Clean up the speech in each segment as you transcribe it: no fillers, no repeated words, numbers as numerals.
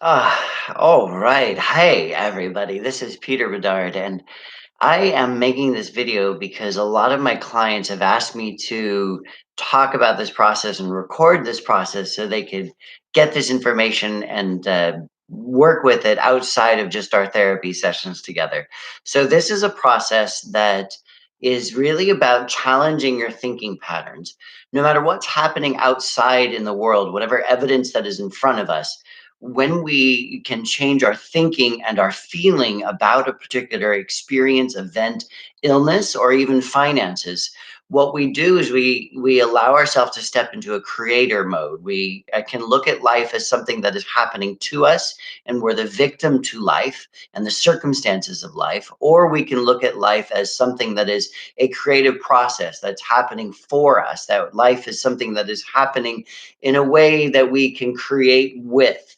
All right. Hey, everybody. This is Peter Bedard, and I am making this video because a lot of my clients have asked me to talk about this process and record this process so they could get this information and work with it outside of just our therapy sessions together. So, this is a process that is really about challenging your thinking patterns. No matter what's happening outside in the world, whatever evidence that is in front of us, when we can change our thinking and our feeling about a particular experience, event, illness, or even finances, what we do is we allow ourselves to step into a creator mode. We can look at life as something that is happening to us, and we're the victim to life and the circumstances of life, or we can look at life as something that is a creative process that's happening for us. That life is something that is happening in a way that we can create with.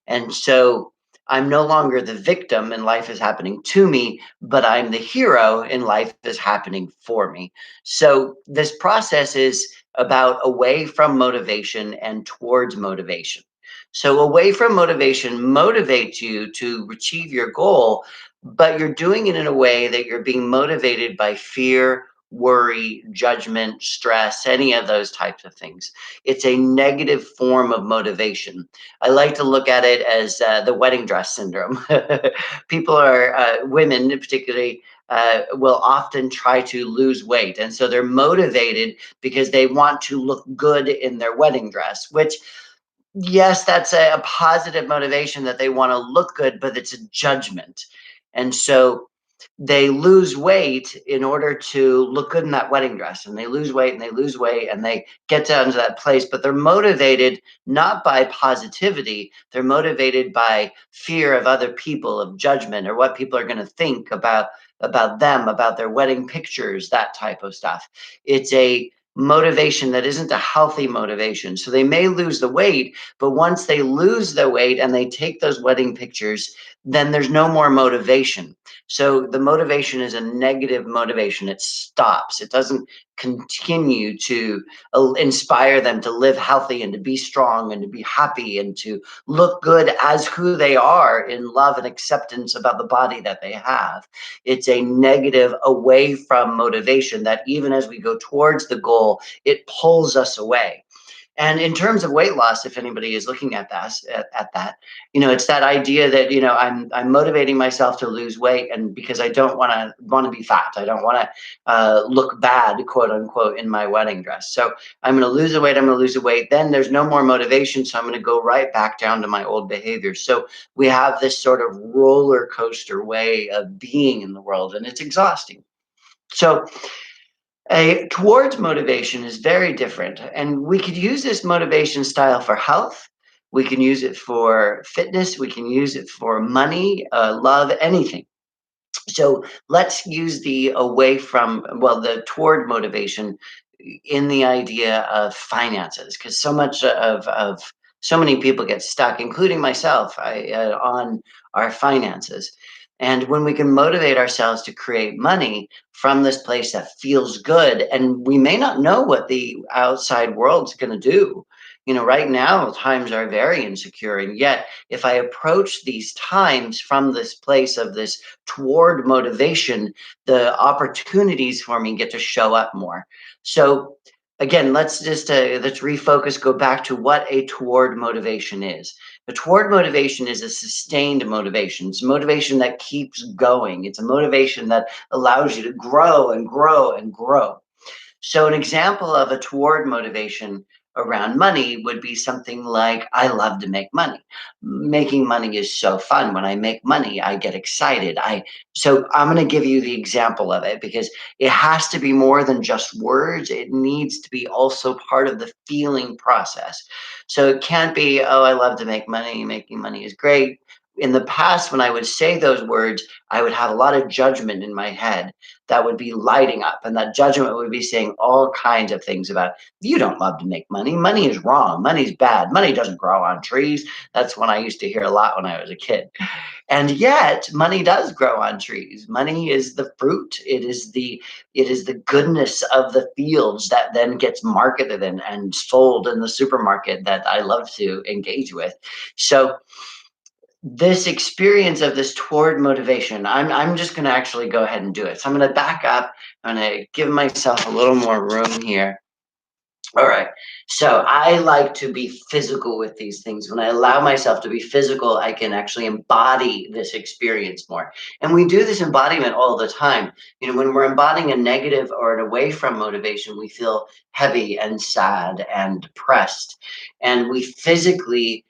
And so I'm no longer the victim and life is happening to me, but I'm the hero and life is happening for me. So this process is about away from motivation and towards motivation. So away from motivation motivates you to achieve your goal, but you're doing it in a way that you're being motivated by fear, worry, judgment, stress, any of those types of things. It's a negative form of motivation. I like to look at it as the wedding dress syndrome. People are, women particularly, will often try to lose weight. And so they're motivated because they want to look good in their wedding dress, which, yes, that's a positive motivation that they want to look good, but it's a judgment. And so they lose weight in order to look good in that wedding dress, and they lose weight and they lose weight and they get down to that place, but they're motivated not by positivity. They're motivated by fear of other people, of judgment, or what people are going to think about them, about their wedding pictures, that type of stuff. It's a motivation that isn't a healthy motivation. So they may lose the weight, but once they lose the weight and they take those wedding pictures, then there's no more motivation. So the motivation is a negative motivation. It stops. It doesn't continue to inspire them to live healthy and to be strong and to be happy and to look good as who they are in love and acceptance about the body that they have. It's a negative away from motivation that even as we go towards the goal, it pulls us away. And in terms of weight loss, if anybody is looking at that, it's that idea that I'm motivating myself to lose weight, and because I don't want to be fat, I don't want to look bad, quote unquote, in my wedding dress. So I'm going to lose the weight. I'm going to lose the weight. Then there's no more motivation, so I'm going to go right back down to my old behaviors. So we have this sort of roller coaster way of being in the world, and it's exhausting. So a towards motivation is very different, and we could use this motivation style for health. We can use it for fitness. We can use it for money, love, anything. So let's use the away from, well, the toward motivation in the idea of finances, because so much of so many people get stuck, including myself, on our finances. And when we can motivate ourselves to create money from this place that feels good, and we may not know what the outside world's going to do. Right now times are very insecure, and yet if I approach these times from this place of this toward motivation, the opportunities for me get to show up more. So again, let's refocus, go back to what a toward motivation is. The toward motivation is a sustained motivation. It's a motivation that keeps going. It's a motivation that allows you to grow and grow and grow. So an example of a toward motivation around money would be something like, I love to make money. Making money is so fun. When I make money, I get excited. So I'm going to give you the example of it because it has to be more than just words. It needs to be also part of the feeling process. So it can't be, oh, I love to make money. Making money is great. In the past, when I would say those words, I would have a lot of judgment in my head that would be lighting up, and that judgment would be saying all kinds of things about, you don't love to make money. Money is wrong. Money's bad. Money doesn't grow on trees. That's one I used to hear a lot when I was a kid. And yet money does grow on trees. Money is the fruit. It is the goodness of the fields that then gets marketed and sold in the supermarket that I love to engage with. So this experience of this toward motivation, I'm just going to actually go ahead and do it. So I'm going to back up. I'm going to give myself a little more room here. All right. So I like to be physical with these things. When I allow myself to be physical, I can actually embody this experience more. And we do this embodiment all the time. You know, when we're embodying a negative or an away from motivation, we feel heavy and sad and depressed. And we physically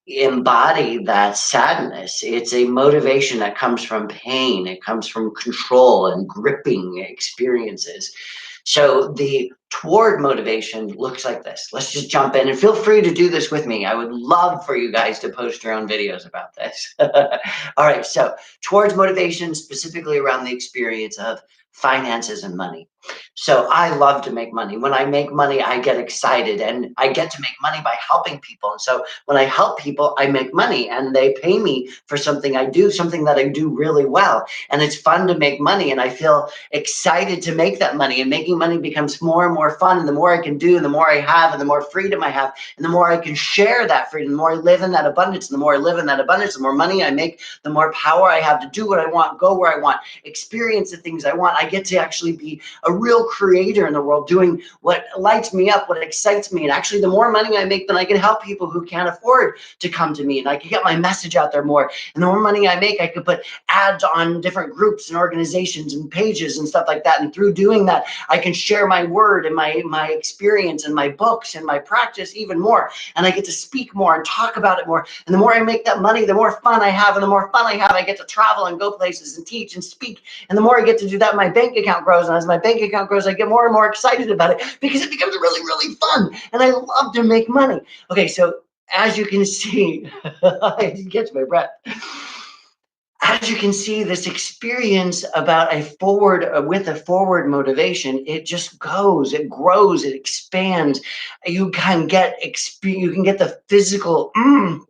embody that sadness. It's a motivation that comes from pain. It comes from control and gripping experiences. So the toward motivation looks like this. Let's just jump in and feel free to do this with me. I would love for you guys to post your own videos about this. All right. So towards motivation, specifically around the experience of finances and money. So I love to make money. When I make money, I get excited and I get to make money by helping people. And so when I help people, I make money and they pay me for something I do, something that I do really well. And it's fun to make money. And I feel excited to make that money. And making money becomes more and more fun. And the more I can do, and the more I have, and the more freedom I have, and the more I can share that freedom, the more I live in that abundance. And the more I live in that abundance, the more money I make, the more power I have to do what I want, go where I want, experience the things I want. I get to actually be a real creator in the world, doing what lights me up, what excites me. And actually, the more money I make, then I can help people who can't afford to come to me, and I can get my message out there more. And the more money I make, I could put ads on different groups and organizations and pages and stuff like that. And through doing that, I can share my word and my experience and my books and my practice even more. And I get to speak more and talk about it more. And the more I make that money, the more fun I have. And the more fun I have, I get to travel and go places and teach and speak. And the more I get to do that, my bank account grows. And as my bank account grows, I get more and more excited about it because it becomes really, really fun. And I love to make money. Okay, so as you can see, I catch my breath. As you can see, this experience about a forward with a forward motivation, it just goes, it grows, it expands. You can get you can get the physical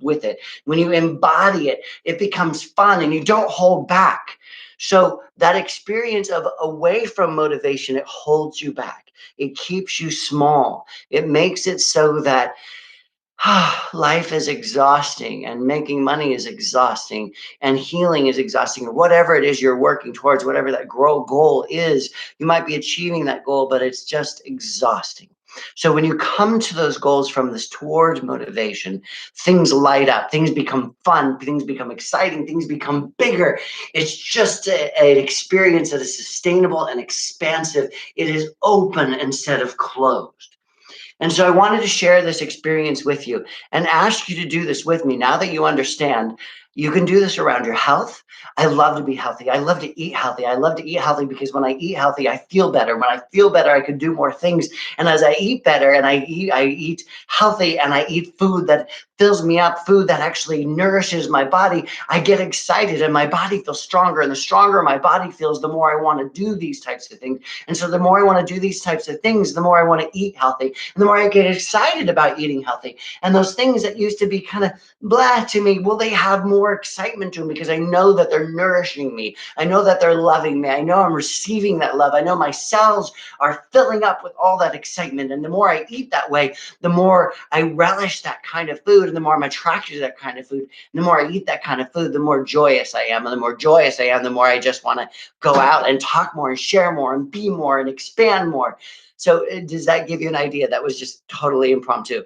with it. When you embody it, it becomes fun, and you don't hold back. So that experience of away from motivation, it holds you back. It keeps you small. It makes it so that life is exhausting, and making money is exhausting, and healing is exhausting, or whatever it is you're working towards, whatever that goal is. You might be achieving that goal, but it's just exhausting. So when you come to those goals from this towards motivation, things light up, things become fun, things become exciting, things become bigger. It's just an experience that is sustainable and expansive. It is open instead of closed. And so I wanted to share this experience with you and ask you to do this with me. Now that you understand, you can do this around your health. I love to be healthy. I love to eat healthy. I love to eat healthy because when I eat healthy, I feel better. When I feel better, I can do more things. And as I eat better and I eat healthy and I eat food that fills me up, food that actually nourishes my body, I get excited and my body feels stronger. And the stronger my body feels, the more I want to do these types of things. And so the more I want to do these types of things, the more I want to eat healthy. And the more I get excited about eating healthy. And those things that used to be kind of blah to me, well, they have more excitement to them because I know that they're nourishing me. I know that they're loving me. I know I'm receiving that love. I know my cells are filling up with all that excitement. And the more I eat that way, the more I relish that kind of food, and the more I'm attracted to that kind of food. And the more I eat that kind of food, the more joyous I am. And the more joyous I am, the more I just want to go out and talk more and share more and be more and expand more. So does that give you an idea? That was just totally impromptu.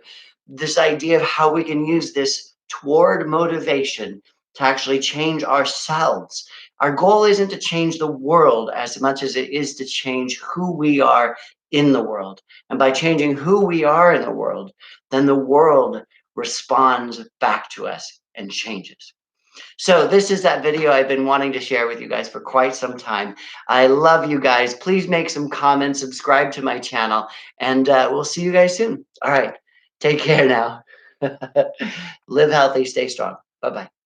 This idea of how we can use this toward motivation to actually change ourselves. Our goal isn't to change the world as much as it is to change who we are in the world. And by changing who we are in the world, then the world responds back to us and changes. So this is that video I've been wanting to share with you guys for quite some time. I love you guys. Please make some comments, subscribe to my channel, and we'll see you guys soon. All right. Take care now. Live healthy, stay strong. Bye-bye.